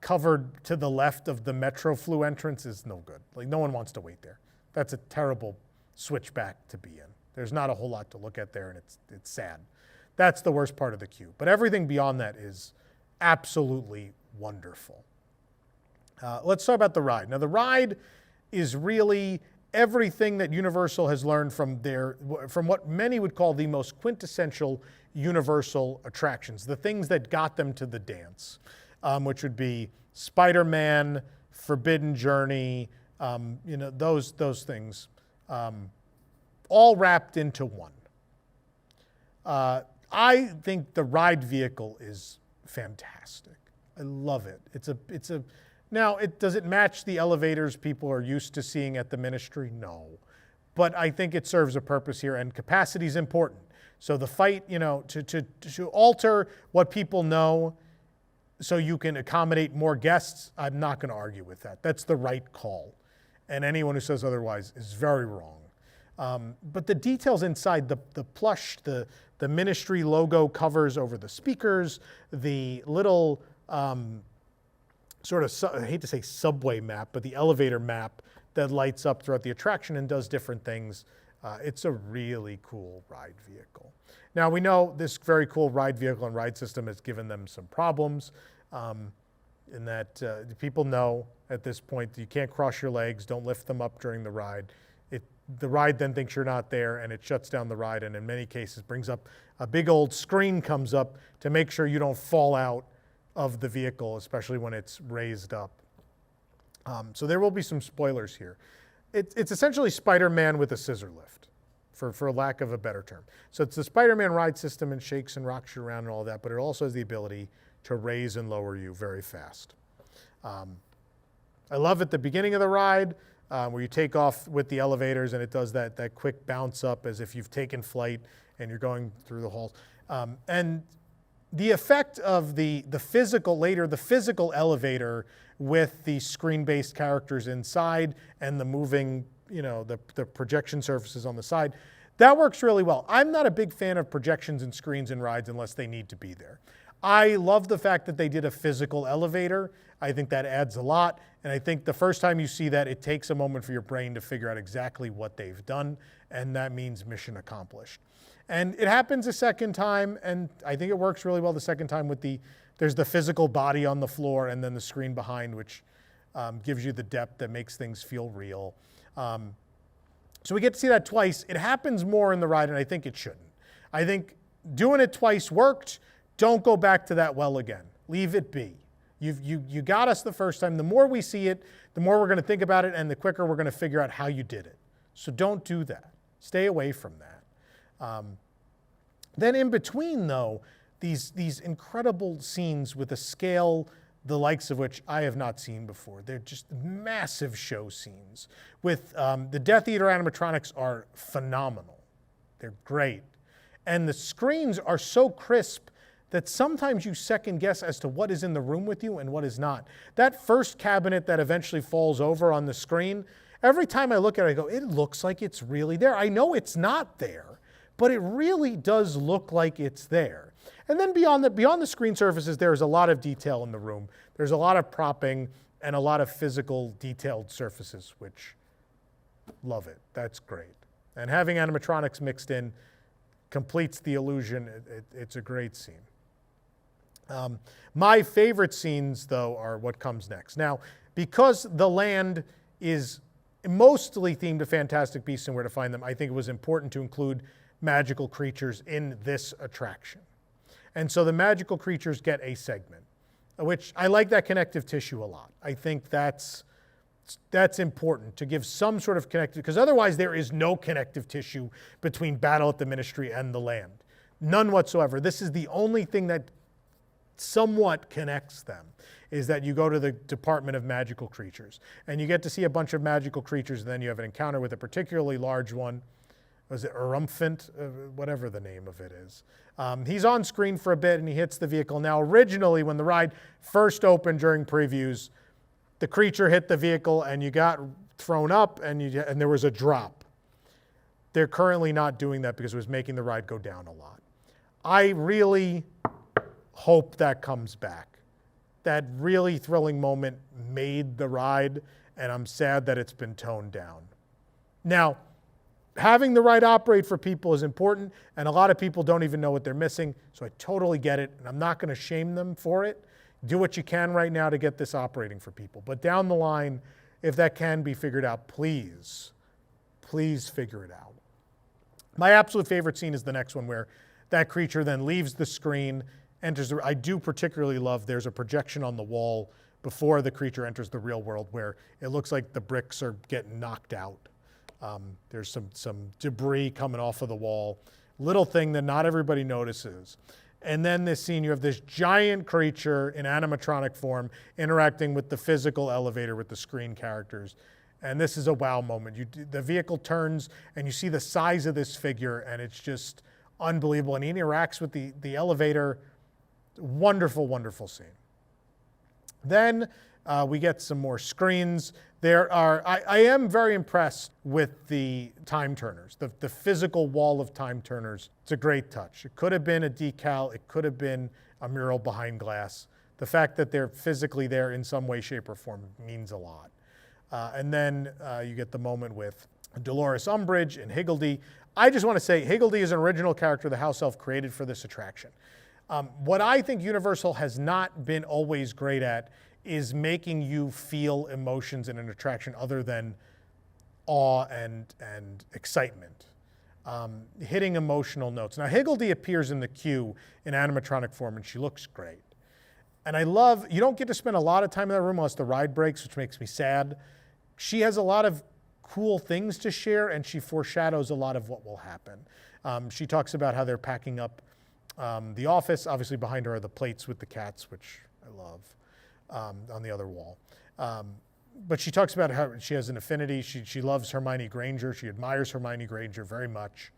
covered to the left of the Metro Flu entrance, is no good. Like, no one wants to wait there. That's a terrible switchback to be in. There's not a whole lot to look at there, and it's sad. That's the worst part of the queue. But everything beyond that is absolutely wonderful. Let's talk about the ride. Now, the ride is really everything that Universal has learned from what many would call the most quintessential Universal attractions, the things that got them to the dance, which would be Spider-Man, Forbidden Journey, those things, all wrapped into one. I think the ride vehicle is fantastic. I love it. Now, does it match the elevators people are used to seeing at the Ministry? No. But I think it serves a purpose here, and capacity is important. So the fight, to alter what people know so you can accommodate more guests, I'm not going to argue with that. That's the right call. And anyone who says otherwise is very wrong. But the details inside, the plush, the Ministry logo covers over the speakers, the little I hate to say subway map, but the elevator map that lights up throughout the attraction and does different things. It's a really cool ride vehicle. Now, we know this very cool ride vehicle and ride system has given them some problems in that people know at this point that you can't cross your legs, don't lift them up during the ride. The ride then thinks you're not there, and it shuts down the ride, and in many cases brings up a big old screen comes up to make sure you don't fall out of the vehicle, especially when it's raised up. So there will be some spoilers here. It's essentially Spider-Man with a scissor lift, for lack of a better term. So it's the Spider-Man ride system, and shakes and rocks you around and all that, but it also has the ability to raise and lower you very fast. I love at the beginning of the ride, where you take off with the elevators and it does that quick bounce up as if you've taken flight and you're going through the halls. And the effect of the physical elevator with the screen-based characters inside and the moving, the projection surfaces on the side, That works really well. I'm not a big fan of projections and screens and rides unless they need to be there. I love the fact that they did a physical elevator. I think that adds a lot. And I think the first time you see that, it takes a moment for your brain to figure out exactly what they've done. And that means mission accomplished. And it happens a second time. And I think it works really well the second time with there's the physical body on the floor and then the screen behind, which gives you the depth that makes things feel real. So we get to see that twice. It happens more in the ride, and I think it shouldn't. I think doing it twice worked. Don't go back to that well again. Leave it be. You got us the first time. The more we see it, the more we're going to think about it, and the quicker we're going to figure out how you did it. So don't do that. Stay away from that. Then in between, though, these incredible scenes with a scale the likes of which I have not seen before. They're just massive show scenes. With the Death Eater animatronics are phenomenal. They're great. And the screens are so crisp that sometimes you second guess as to what is in the room with you and what is not. That first cabinet that eventually falls over on the screen, every time I look at it, I go, it looks like it's really there. I know it's not there, but it really does look like it's there. And then beyond the screen surfaces, there's a lot of detail in the room. There's a lot of propping and a lot of physical detailed surfaces, which love it. That's great. And having animatronics mixed in completes the illusion. It's a great scene. My favorite scenes, though, are what comes next. Now, because the land is mostly themed to Fantastic Beasts and Where to Find Them, I think it was important to include magical creatures in this attraction. And so the magical creatures get a segment, which I like that connective tissue a lot. I think that's important to give some sort of connective, because otherwise there is no connective tissue between Battle at the Ministry and the land. None whatsoever. This is the only thing that somewhat connects them, is that you go to the Department of Magical Creatures and you get to see a bunch of magical creatures, and then you have an encounter with a particularly large one. Was it Urumphant? Whatever the name of it is. He's on screen for a bit and he hits the vehicle. Now, originally, when the ride first opened during previews, the creature hit the vehicle and you got thrown up and there was a drop. They're currently not doing that because it was making the ride go down a lot. I really hope that comes back. That really thrilling moment made the ride, and I'm sad that it's been toned down. Now, having the ride operate for people is important, and a lot of people don't even know what they're missing, so I totally get it, and I'm not going to shame them for it. Do what you can right now to get this operating for people. But down the line, if that can be figured out, please figure it out. My absolute favorite scene is the next one, where that creature then leaves the screen, enters I do particularly love, there's a projection on the wall before the creature enters the real world where it looks like the bricks are getting knocked out. There's some debris coming off of the wall, little thing that not everybody notices. And then this scene, you have this giant creature in animatronic form interacting with the physical elevator with the screen characters. And this is a wow moment. The vehicle turns and you see the size of this figure, and it's just unbelievable. And he interacts with the elevator. Wonderful, wonderful scene. Then we get some more screens. I am very impressed with the time turners, the physical wall of time turners. It's a great touch. It could have been a decal. It could have been a mural behind glass. The fact that they're physically there in some way, shape, or form means a lot. And then you get the moment with Dolores Umbridge and Higgledy. I just want to say Higgledy is an original character the house elf created for this attraction. What I think Universal has not been always great at is making you feel emotions in an attraction other than awe and excitement. Hitting emotional notes. Now, Higgledy appears in the queue in animatronic form, and she looks great. And I love, you don't get to spend a lot of time in that room unless the ride breaks, which makes me sad. She has a lot of cool things to share, and she foreshadows a lot of what will happen. She talks about how they're packing up the office. Obviously behind her are the plates with the cats, which I love, on the other wall. But she talks about how she has an affinity. She loves Hermione Granger. She admires Hermione Granger very much.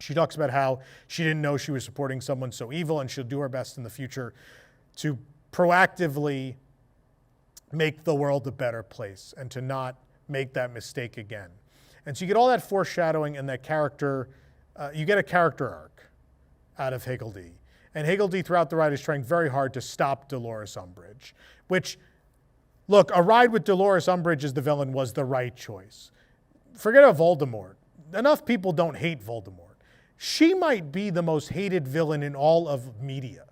She talks about how she didn't know she was supporting someone so evil, and she'll do her best in the future to proactively make the world a better place and to not make that mistake again. And so you get all that foreshadowing and that character, you get a character arc out of Higgledy. And Higgledy throughout the ride is trying very hard to stop Dolores Umbridge, which, look, a ride with Dolores Umbridge as the villain was the right choice. Forget about Voldemort. Enough people don't hate Voldemort. She might be the most hated villain in all of media.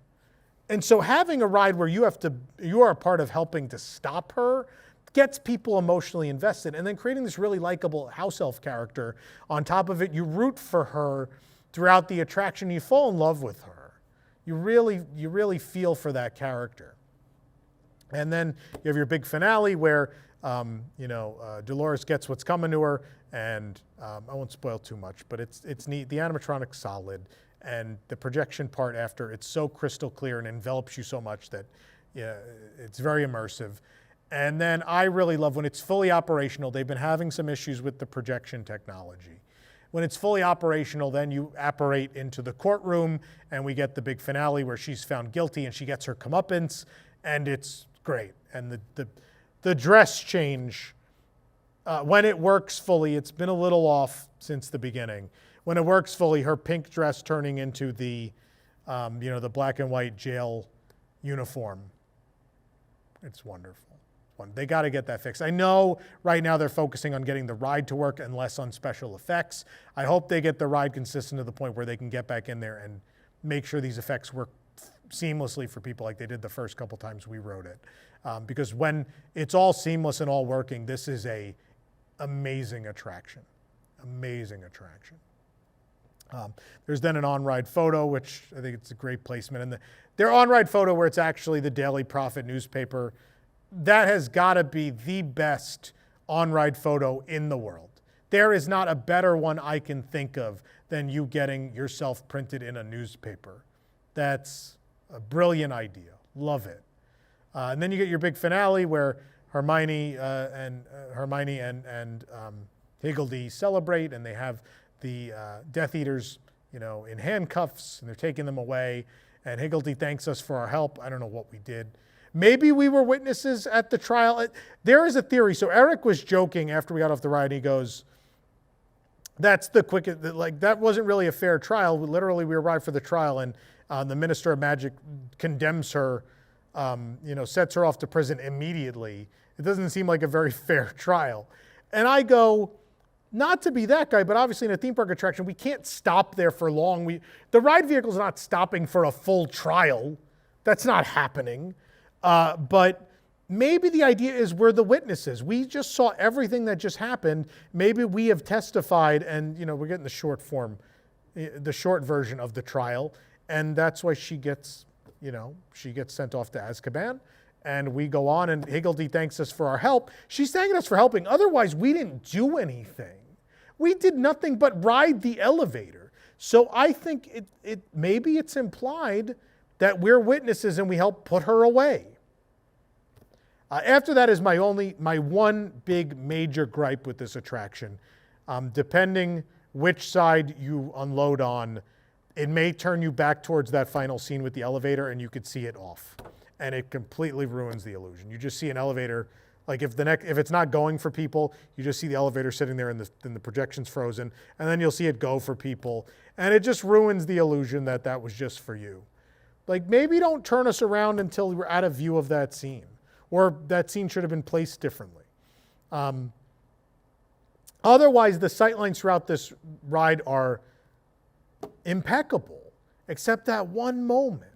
And so having a ride where you are a part of helping to stop her gets people emotionally invested. And then creating this really likable house elf character on top of it, you root for her throughout the attraction, you fall in love with her. You really feel for that character. And then you have your big finale where Dolores gets what's coming to her, and I won't spoil too much, but it's neat. The animatronic's solid, and the projection part after, it's so crystal clear and envelops you so much that it's very immersive. And then I really love when it's fully operational. They've been having some issues with the projection technology. When it's fully operational, then you apparate into the courtroom, and we get the big finale where she's found guilty and she gets her comeuppance, and it's great. And the dress change, when it works fully, it's been a little off since the beginning. When it works fully, her pink dress turning into the black and white jail uniform, it's wonderful. They got to get that fixed. I know right now they're focusing on getting the ride to work and less on special effects. I hope they get the ride consistent to the point where they can get back in there and make sure these effects work seamlessly for people like they did the first couple times we rode it. Because when it's all seamless and all working, this is a amazing attraction. Amazing attraction. There's then an on-ride photo, which I think it's a great placement. And their on-ride photo where it's actually the Daily Prophet newspaper, that has got to be the best on-ride photo in the world. There is not a better one I can think of than you getting yourself printed in a newspaper. That's a brilliant idea. Love it. And then you get your big finale where Hermione and Higgledy celebrate, and they have the Death Eaters, in handcuffs, and they're taking them away. And Higgledy thanks us for our help. I don't know what we did. Maybe we were witnesses at the trial. There is a theory. So Eric was joking after we got off the ride. He goes, that's the quickest, that wasn't really a fair trial. Literally, we arrived for the trial, and the Minister of Magic condemns her, sets her off to prison immediately. It doesn't seem like a very fair trial. And I go, not to be that guy, but obviously in a theme park attraction, we can't stop there for long. The ride vehicle's not stopping for a full trial. That's not happening. But maybe the idea is we're the witnesses. We just saw everything that just happened. Maybe we have testified, and we're getting the short form, the short version of the trial, and that's why she gets sent off to Azkaban, and we go on. And Higgledy thanks us for our help. She's thanking us for helping. Otherwise, we didn't do anything. We did nothing but ride the elevator. So I think maybe it's implied that we're witnesses and we help put her away. After that is my one big major gripe with this attraction. Depending which side you unload on, it may turn you back towards that final scene with the elevator, and you could see it off. And it completely ruins the illusion. You just see an elevator, like if it's not going for people, you just see the elevator sitting there and the projection's frozen, and then you'll see it go for people. And it just ruins the illusion that was just for you. Like, maybe don't turn us around until we're out of view of that scene. Or that scene should have been placed differently. Otherwise, the sightlines throughout this ride are impeccable, except that one moment.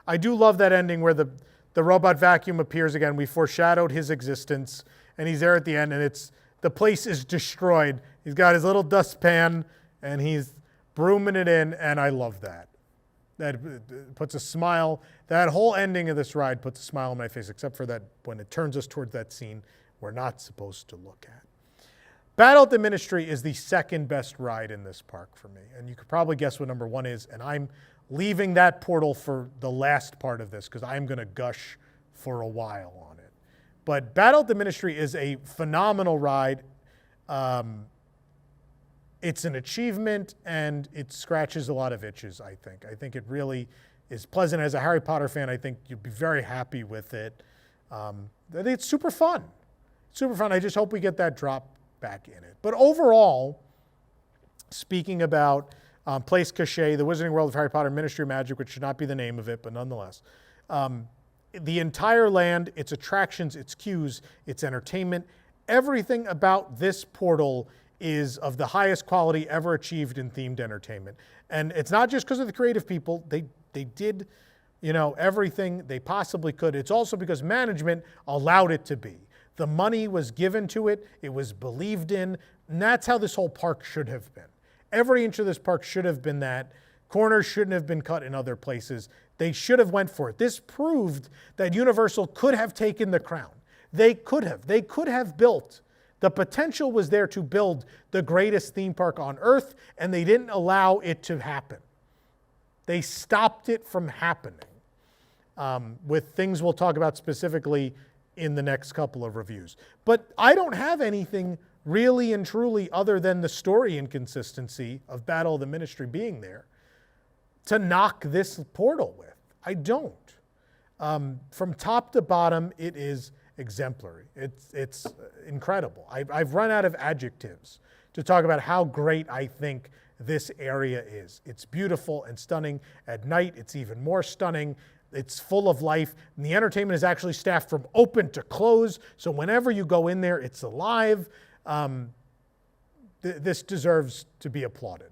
I do love that ending where the robot vacuum appears again. We foreshadowed his existence, and he's there at the end, and the place is destroyed. He's got his little dustpan, and he's brooming it in, and I love that. That puts a smile. That whole ending of this ride puts a smile on my face, except for that when it turns us towards that scene we're not supposed to look at. Battle at the Ministry is the second best ride in this park for me. And you could probably guess what number one is. And I'm leaving that portal for the last part of this because I'm going to gush for a while on it. But Battle at the Ministry is a phenomenal ride. It's an achievement, and it scratches a lot of itches, I think. I think it really is pleasant. As a Harry Potter fan, I think you'd be very happy with it. It's super fun. Super fun. I just hope we get that drop back in it. But overall, speaking about Place Cachet, the Wizarding World of Harry Potter Ministry of Magic, which should not be the name of it, but nonetheless, the entire land, its attractions, its queues, its entertainment, everything about this portal is of the highest quality ever achieved in themed entertainment. And it's not just because of the creative people. They did, everything they possibly could. It's also because management allowed it to be. The money was given to it. It was believed in. And that's how this whole park should have been. Every inch of this park should have been that. Corners shouldn't have been cut in other places. They should have went for it. This proved that Universal could have taken the crown. They could have built. The potential was there to build the greatest theme park on earth, and they didn't allow it to happen. They stopped it from happening with things we'll talk about specifically in the next couple of reviews. But I don't have anything really and truly other than the story inconsistency of Battle of the Ministry being there to knock this portal with. I don't. From top to bottom, it is exemplary. It's incredible. I've run out of adjectives to talk about how great I think this area is. It's beautiful and stunning. At night, it's even more stunning. It's full of life. And the entertainment is actually staffed from open to close. So whenever you go in there, it's alive. This deserves to be applauded.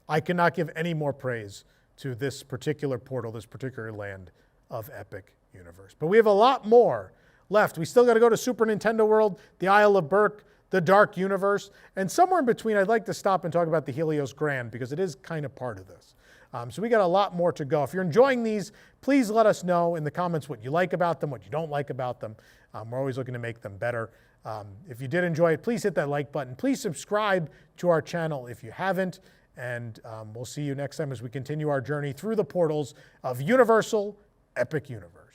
I cannot give any more praise to this particular portal, this particular land of Epic Universe. But we have a lot more left. We still got to go to Super Nintendo World, the Isle of Berk, the Dark Universe, and somewhere in between, I'd like to stop and talk about the Helios Grand because it is kind of part of this. So we got a lot more to go. If you're enjoying these, please let us know in the comments what you like about them, what you don't like about them. We're always looking to make them better. If you did enjoy it, please hit that like button. Please subscribe to our channel if you haven't. And we'll see you next time as we continue our journey through the portals of Universal Epic Universe.